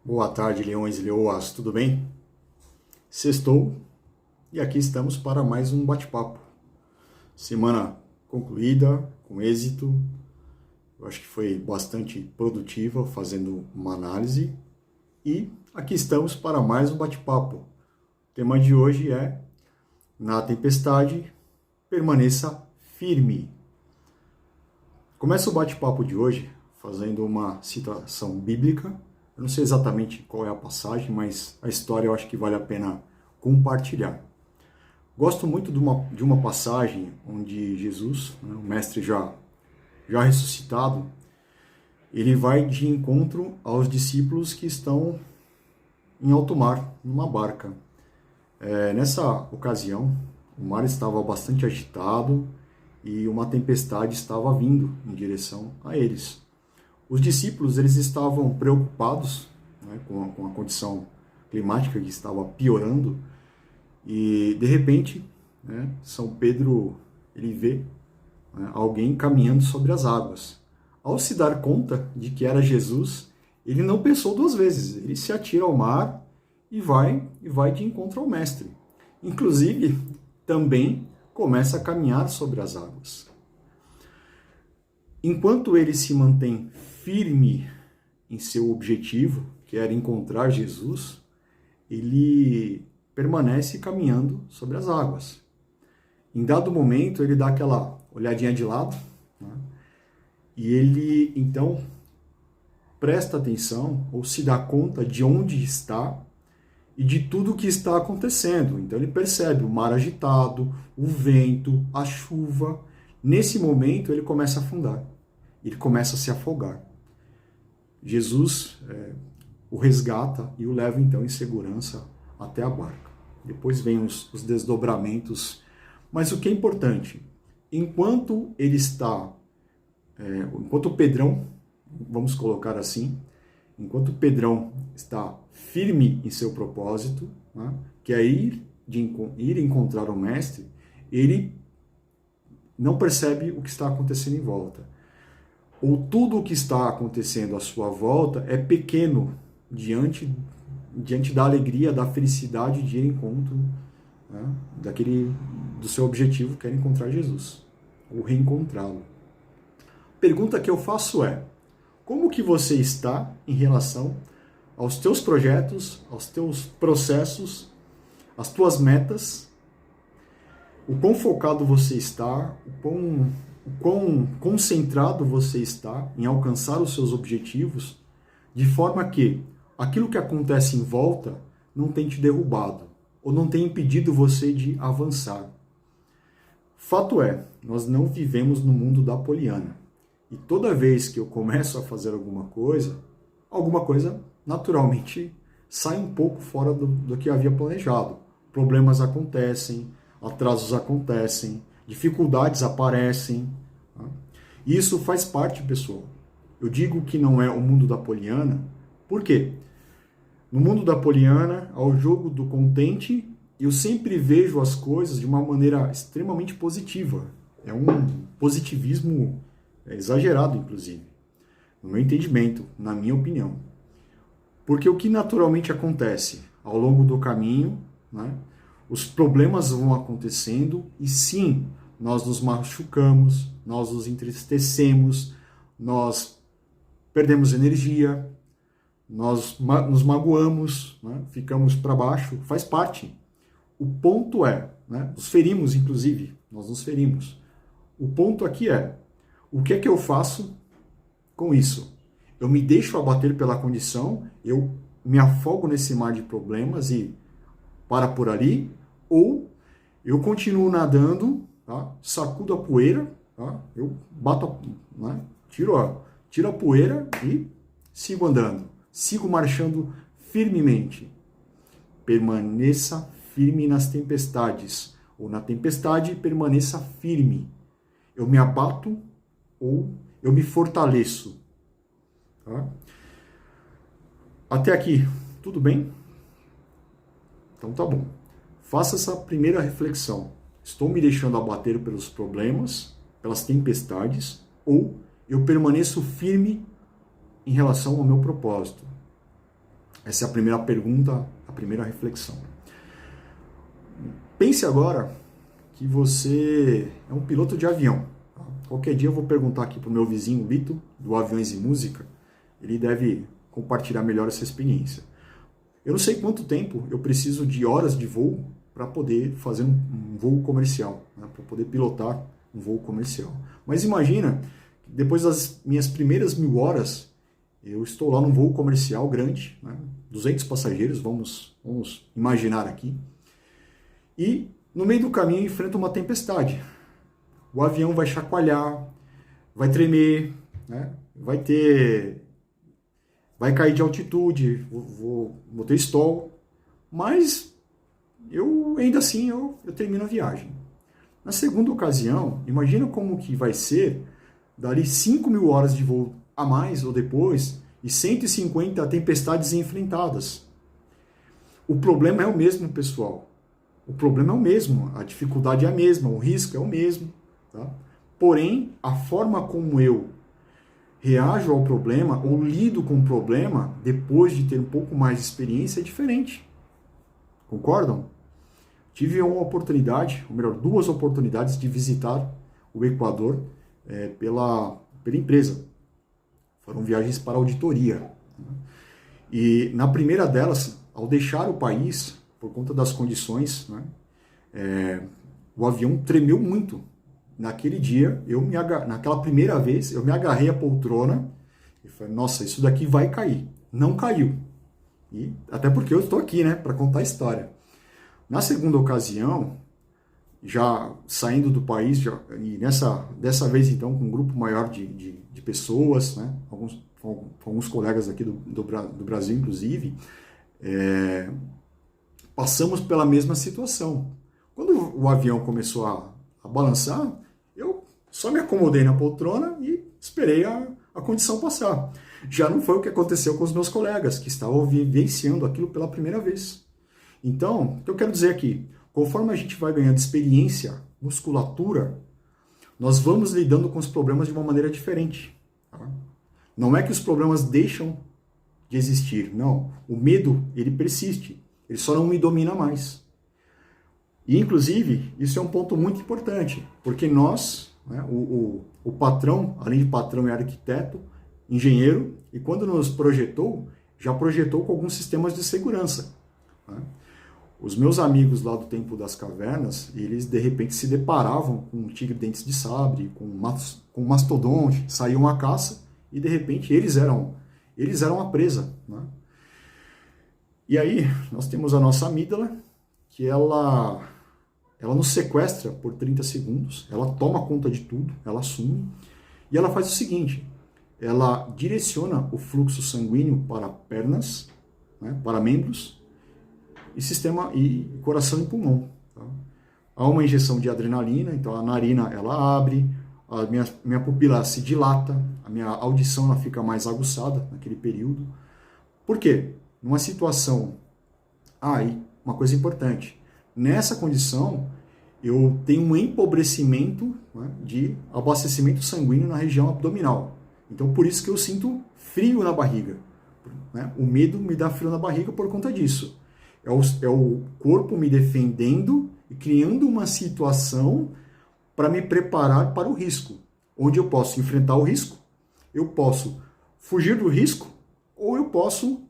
Boa tarde, leões e leoas, tudo bem? Sextou e aqui estamos para mais um bate-papo. Semana concluída, com êxito. Eu acho que foi bastante produtiva, fazendo uma análise. E aqui estamos para mais um bate-papo. O tema de hoje é: na tempestade, permaneça firme. Começa o bate-papo de hoje fazendo uma citação bíblica. Eu não sei exatamente qual é a passagem, mas a história eu acho que vale a pena compartilhar. Gosto muito de uma passagem onde Jesus, o mestre já ressuscitado, ele vai de encontro aos discípulos que estão em alto mar, numa barca. Nessa ocasião, o mar estava bastante agitado e uma tempestade estava vindo em direção a eles. Os discípulos eles estavam preocupados, né, com a condição climática que estava piorando e de repente, né, São Pedro ele vê, né, alguém caminhando sobre as águas. Ao se dar conta de que era Jesus, ele não pensou duas vezes, ele se atira ao mar e vai de encontro ao mestre. Inclusive, também começa a caminhar sobre as águas. Enquanto ele se mantém firme em seu objetivo, que era encontrar Jesus, ele permanece caminhando sobre as águas. Em dado momento, ele dá aquela olhadinha de lado, né? E ele, então, presta atenção ou se dá conta de onde está e de tudo o que está acontecendo. Então, ele percebe o mar agitado, o vento, a chuva. Nesse momento, ele começa a afundar. Ele começa a se afogar. Jesus o resgata e o leva então em segurança até a barca. Depois vem os desdobramentos. Mas o que é importante, enquanto ele está, enquanto o Pedrão, vamos colocar assim, enquanto o Pedrão está firme em seu propósito, né, que é ir encontrar o mestre, ele não percebe o que está acontecendo em volta. Ou tudo o que está acontecendo à sua volta é pequeno diante da alegria, da felicidade de ir em encontro, né, do seu objetivo, que é encontrar Jesus, ou reencontrá-lo. A pergunta que eu faço é: como que você está em relação aos teus projetos, aos teus processos, às tuas metas? O quão focado você está, o quão concentrado você está em alcançar os seus objetivos, de forma que aquilo que acontece em volta não tem te derrubado, ou não tem impedido você de avançar. Fato é, nós não vivemos no mundo da poliana. E toda vez que eu começo a fazer alguma coisa naturalmente sai um pouco fora do que havia planejado. Problemas acontecem, atrasos acontecem, dificuldades aparecem. Tá? E isso faz parte, pessoal. Eu digo que não é o mundo da poliana, por quê? No mundo da poliana, ao jogo do contente, eu sempre vejo as coisas de uma maneira extremamente positiva. É um positivismo exagerado, inclusive, no meu entendimento, na minha opinião. Porque o que naturalmente acontece ao longo do caminho, né, os problemas vão acontecendo e sim, nós nos machucamos, nós nos entristecemos, nós perdemos energia, nós nos magoamos, né, ficamos para baixo, faz parte. O ponto é, né, nos ferimos inclusive, nós nos ferimos. O ponto aqui é, o que é que eu faço com isso? Eu me deixo abater pela condição, eu me afogo nesse mar de problemas e para por ali, ou eu continuo nadando, tá? Sacudo a poeira, tá? Eu bato, né? tiro a poeira e sigo andando, sigo marchando firmemente. Permaneça firme nas tempestades, ou na tempestade permaneça firme. Eu me abato ou eu me fortaleço. Tá? Até aqui, tudo bem? Então tá bom. Faça essa primeira reflexão. Estou me deixando abater pelos problemas, pelas tempestades, ou eu permaneço firme em relação ao meu propósito? Essa é a primeira pergunta, a primeira reflexão. Pense agora que você é um piloto de avião. Tá? Qualquer dia eu vou perguntar aqui para o meu vizinho Lito, do Aviões e Música, ele deve compartilhar melhor essa experiência. Eu não sei quanto tempo eu preciso de horas de voo para poder fazer um voo comercial, né? Para poder pilotar um voo comercial. Mas imagina, depois das minhas primeiras 1000 horas, eu estou lá num voo comercial grande, né? 200 passageiros, vamos imaginar aqui, e no meio do caminho eu enfrento uma tempestade. O avião vai chacoalhar, vai tremer, né? Vai cair de altitude, vou ter stall, mas ainda assim eu termino a viagem. Na segunda ocasião, imagina como que vai ser dali 5.000 horas de voo a mais ou depois e 150 tempestades enfrentadas. O problema é o mesmo, pessoal. O problema é o mesmo, a dificuldade é a mesma, o risco é o mesmo. Tá? Porém, a forma como eu reajo ao problema ou lido com o problema depois de ter um pouco mais de experiência é diferente. Concordam? Tive uma oportunidade, ou melhor, 2 oportunidades de visitar o Equador pela empresa. Foram viagens para auditoria. E na primeira delas, ao deixar o país, por conta das condições, né, o avião tremeu muito. Naquele dia, naquela primeira vez, eu me agarrei à poltrona e falei, nossa, isso daqui vai cair. Não caiu. E, até porque eu estou aqui, né, para contar a história. Na segunda ocasião, já saindo do país, e dessa vez então com um grupo maior de pessoas, né, alguns colegas aqui do Brasil, inclusive, passamos pela mesma situação. Quando o avião começou a balançar, eu só me acomodei na poltrona e esperei a condição passar. Já não foi o que aconteceu com os meus colegas, que estavam vivenciando aquilo pela primeira vez. Então, o que eu quero dizer aqui, conforme a gente vai ganhando experiência, musculatura, nós vamos lidando com os problemas de uma maneira diferente. Tá? Não é que os problemas deixam de existir, não. O medo, ele persiste, ele só não me domina mais. E, inclusive, isso é um ponto muito importante, porque nós, né, o patrão, além de patrão, é arquiteto, engenheiro, e quando nos projetou, já projetou com alguns sistemas de segurança. Né? Os meus amigos lá do tempo das cavernas, eles de repente se deparavam com um tigre dentes de sabre, com um mastodonte, saíam à caça e de repente eles eram a presa. Né? E aí nós temos a nossa amígdala, que ela nos sequestra por 30 segundos, ela toma conta de tudo, ela assume, e ela faz o seguinte, ela direciona o fluxo sanguíneo para pernas, né, para membros, e coração e pulmão. Tá? Há uma injeção de adrenalina, então a narina ela abre, a minha pupila se dilata, a minha audição ela fica mais aguçada naquele período. Por quê? Numa situação... e uma coisa importante, nessa condição eu tenho um empobrecimento, né, de abastecimento sanguíneo na região abdominal. Então por isso que eu sinto frio na barriga. Né? O medo me dá frio na barriga por conta disso. É o corpo me defendendo e criando uma situação para me preparar para o risco, onde eu posso enfrentar o risco, eu posso fugir do risco ou eu posso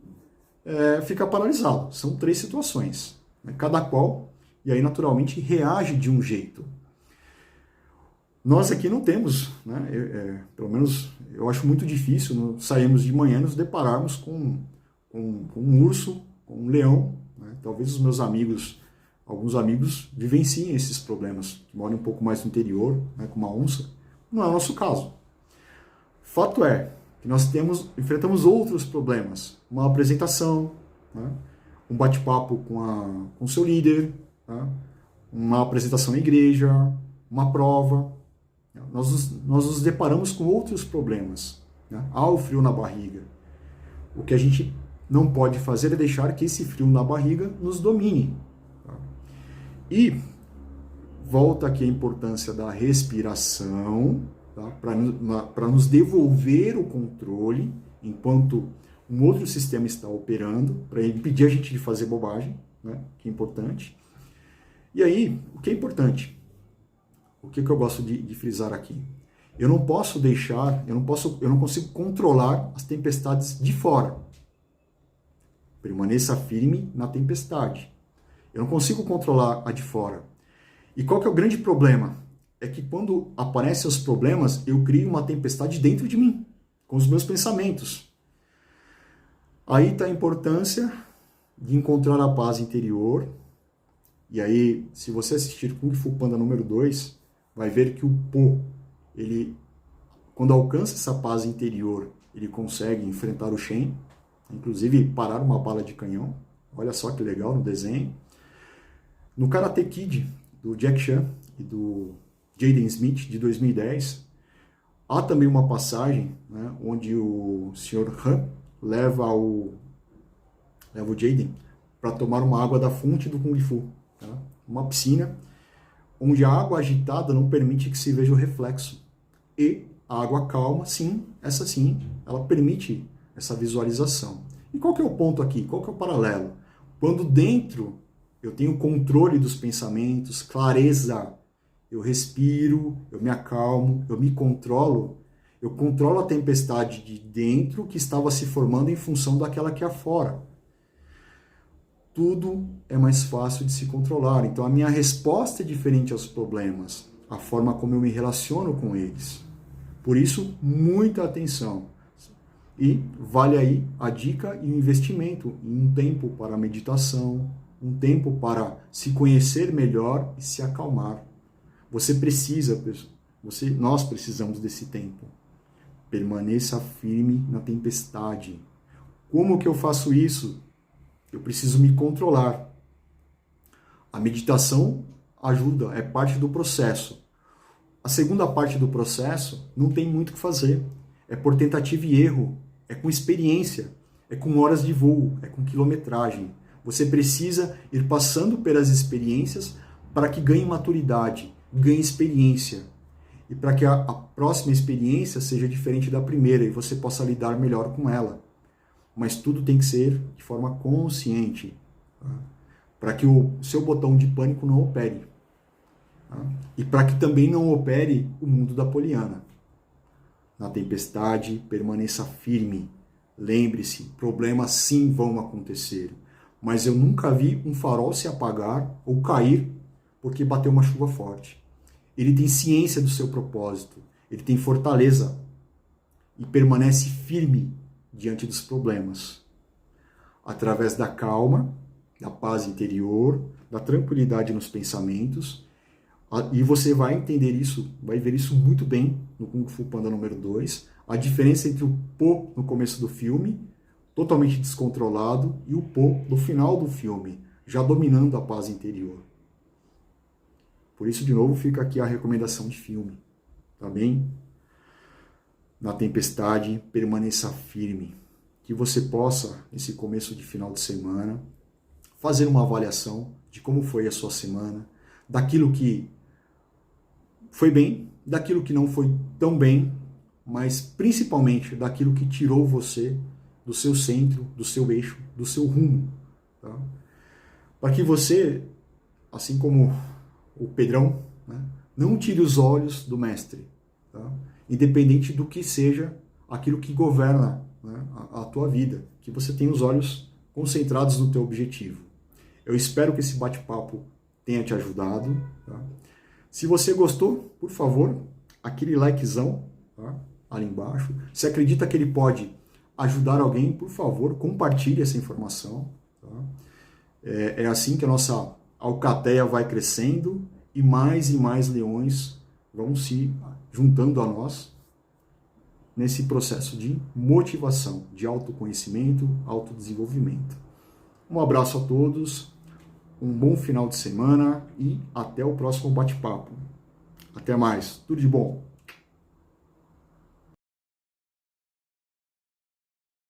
ficar paralisado. São 3 situações, né? Cada qual, e aí naturalmente reage de um jeito. Nós aqui não temos, né? Pelo menos eu acho muito difícil sairmos de manhã e nos depararmos com um urso, com um leão. Talvez os meus amigos, alguns amigos, vivenciem esses problemas, que moram um pouco mais no interior, né, com uma onça. Não é o nosso caso. Fato é que nós enfrentamos outros problemas. Uma apresentação, né, um bate-papo com o seu líder, né, uma apresentação na igreja, uma prova. Nós nos deparamos com outros problemas. Né? Há o frio na barriga. O que a gente não pode fazer é deixar que esse frio na barriga nos domine. Tá? E volta aqui a importância da respiração, tá? Para nos devolver o controle, enquanto um outro sistema está operando para impedir a gente de fazer bobagem, né? Que é importante. E aí, o que é importante? O que eu gosto de frisar aqui? Eu não posso deixar, eu não consigo controlar as tempestades de fora. Permaneça firme na tempestade. Eu não consigo controlar a de fora. E qual que é o grande problema? É que quando aparecem os problemas, eu crio uma tempestade dentro de mim, com os meus pensamentos. Aí está a importância de encontrar a paz interior. E aí, se você assistir Kung Fu Panda número 2, vai ver que o Po, ele, quando alcança essa paz interior, ele consegue enfrentar o Shen, inclusive parar uma bala de canhão. Olha só que legal no desenho. No Karate Kid, do Jack Chan e do Jaden Smith, de 2010, há também uma passagem, né, onde o Sr. Han leva o Jaden para tomar uma água da fonte do Kung Fu. Tá? Uma piscina onde a água agitada não permite que se veja o reflexo. E a água calma, sim, essa sim, ela permite essa visualização. E qual que é o ponto aqui? Qual que é o paralelo? Quando dentro eu tenho controle dos pensamentos, clareza, eu respiro, eu me acalmo, eu me controlo, eu controlo a tempestade de dentro que estava se formando em função daquela que é fora. Tudo é mais fácil de se controlar. Então a minha resposta é diferente aos problemas, a forma como eu me relaciono com eles. Por isso, muita atenção. E vale aí a dica e o investimento em um tempo para meditação, um tempo para se conhecer melhor e se acalmar. Você precisa, nós precisamos desse tempo. Permaneça firme na tempestade. Como que eu faço isso? Eu preciso me controlar. A meditação ajuda, é parte do processo. A segunda parte do processo não tem muito o que fazer. É por tentativa e erro, é com experiência, é com horas de voo, é com quilometragem. Você precisa ir passando pelas experiências para que ganhe maturidade, ganhe experiência. E para que a próxima experiência seja diferente da primeira e você possa lidar melhor com ela. Mas tudo tem que ser de forma consciente, tá? Para que o seu botão de pânico não opere. Tá? E para que também não opere o mundo da Poliana. Na tempestade, permaneça firme. Lembre-se, problemas sim vão acontecer. Mas eu nunca vi um farol se apagar ou cair porque bateu uma chuva forte. Ele tem ciência do seu propósito, ele tem fortaleza e permanece firme diante dos problemas. Através da calma, da paz interior, da tranquilidade nos pensamentos, e você vai entender isso, vai ver isso muito bem no Kung Fu Panda número 2, a diferença entre o Po no começo do filme, totalmente descontrolado, e o Po no final do filme, já dominando a paz interior. Por isso, de novo, fica aqui a recomendação de filme, tá bem? Na tempestade, permaneça firme. Que você possa, nesse começo de final de semana, fazer uma avaliação de como foi a sua semana, daquilo que foi bem, daquilo que não foi tão bem, mas principalmente daquilo que tirou você do seu centro, do seu eixo, do seu rumo. Tá? Para que você, assim como o Pedrão, né, não tire os olhos do mestre, tá? Independente do que seja aquilo que governa, né, a tua vida, que você tenha os olhos concentrados no teu objetivo. Eu espero que esse bate-papo tenha te ajudado. Tá? Se você gostou, por favor, aquele likezão, tá, ali embaixo. Se acredita que ele pode ajudar alguém, por favor, compartilhe essa informação. Tá? É assim que a nossa alcateia vai crescendo e mais leões vão se juntando a nós nesse processo de motivação, de autoconhecimento, autodesenvolvimento. Um abraço a todos, um bom final de semana e até o próximo bate-papo. Até mais, tudo de bom!